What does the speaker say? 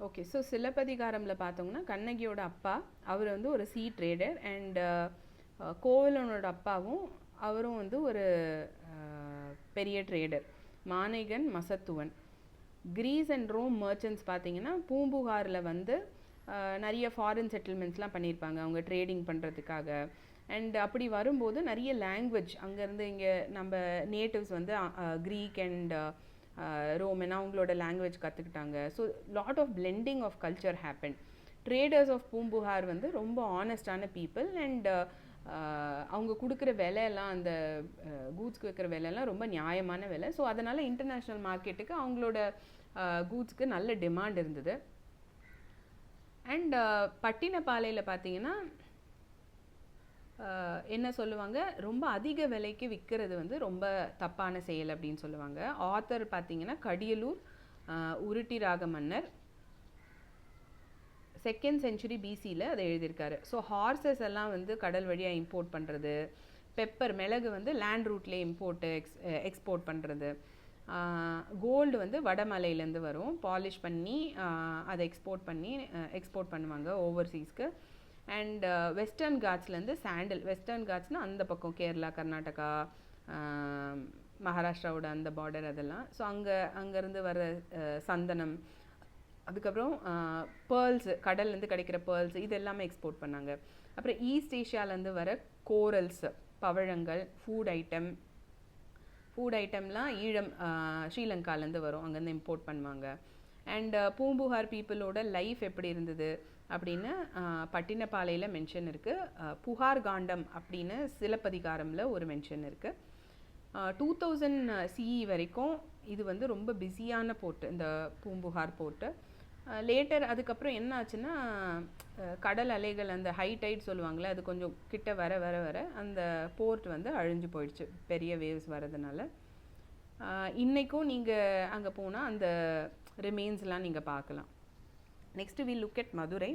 Okay. So சிலப்பதிகாரம்ல பார்த்தோம்னா கண்ணகியோட அப்பா அவர் வந்து ஒரு சீ ட்ரேடர் அண்ட் கோவலனோட அப்பாவும் அவரும் வந்து ஒரு பெரிய trader, Manaikan Masathuvan. Greece and Rome merchants பார்த்தீங்கன்னா பூம்புகாரில் வந்து நிறைய ஃபாரின் செட்டில்மெண்ட்ஸ்லாம் பண்ணியிருப்பாங்க அவங்க ட்ரேடிங் பண்ணுறதுக்காக. அண்ட் அப்படி வரும்போது நிறைய லாங்குவேஜ் அங்கேருந்து இங்கே நம்ம நேட்டிவ்ஸ் வந்து க்ரீக் அண்ட் ரோமன் அவங்களோட லாங்குவேஜ் கற்றுக்கிட்டாங்க. So lot of blending of culture happen. Traders of Poompuhar வந்து ரொம்ப ஆனஸ்டான பீப்புள் அண்ட் அவங்க கொடுக்குற விலையெல்லாம் அந்த கூட்ஸ்க்கு வைக்கிற விலையெல்லாம் ரொம்ப நியாயமான விலை. ஸோ அதனால் இன்டர்நேஷ்னல் மார்க்கெட்டுக்கு அவங்களோட கூட்ஸ்க்கு நல்ல டிமாண்ட் இருந்தது. அண்ட் பட்டினப்பாலையில் பார்த்தீங்கன்னா என்ன சொல்லுவாங்க, ரொம்ப அதிக விலைக்கு விற்கிறது வந்து ரொம்ப தப்பான செயல் அப்படின்னு சொல்லுவாங்க. ஆத்தர் பார்த்தீங்கன்னா கடியலூர் உருட்டி ராக மன்னர் 2nd century பிசியில் அதை எழுதியிருக்காரு. ஸோ ஹார்சஸ் எல்லாம் வந்து கடல் வழியாக இம்போர்ட் பண்ணுறது, பெப்பர் மிளகு வந்து லேண்ட் ரூட்லேயே எக்ஸ்போர்ட் பண்ணுறது, கோல்டு வந்து வடமலையிலேருந்து வரும், பாலிஷ் பண்ணி அதை எக்ஸ்போர்ட் பண்ணுவாங்க ஓவர்சீஸ்க்கு. அண்ட் வெஸ்டர்ன் காட்ஸ்லேருந்து சாண்டல், வெஸ்டர்ன் காட்ஸ்னால் அந்த பக்கம் கேரளா, கர்நாடகா, மகாராஷ்டிராவோட அந்த பார்டர் அதெல்லாம். ஸோ அங்கேருந்து வர சந்தனம், அதுக்கப்புறம் பேர்ல்ஸு, கடல்லேருந்து கிடைக்கிற பேர்ல்ஸ், இது எல்லாமே எக்ஸ்போர்ட் பண்ணாங்க. அப்புறம் ஈஸ்ட் ஏஷியாவிலேருந்து வர கோரல்ஸ், பவழங்கள், ஃபுட் ஐட்டம்லாம் ஸ்ரீலங்காலேருந்து வரும், அங்கேருந்து இம்போர்ட் பண்ணுவாங்க. அண்ட் பூம்புகார் பீப்புளோட லைஃப் எப்படி இருந்தது அப்படின்னு பட்டினப்பாலையில் மென்ஷன் இருக்குது. புகார் காண்டம் அப்படின்னு சிலப்பதிகாரமில் ஒரு மென்ஷன் இருக்குது. 2000 CE வரைக்கும் இது வந்து ரொம்ப பிஸியான போர்ட்டு, இந்த பூம்புகார் போர்ட்டு. லேட்டர் அதுக்கப்புறம் என்ன ஆச்சுன்னா கடல் அலைகள், அந்த ஹை டைட் சொல்லுவாங்களே, அது கொஞ்சம் கிட்ட வர வர வர அந்த போர்ட் வந்து அழிஞ்சு போயிடுச்சு பெரிய வேவ்ஸ் வரதுனால. இன்றைக்கும் நீங்கள் அங்கே போனால் அந்த ரிமெயின்ஸ்லாம் நீங்கள் பார்க்கலாம். Next we look at Madurai.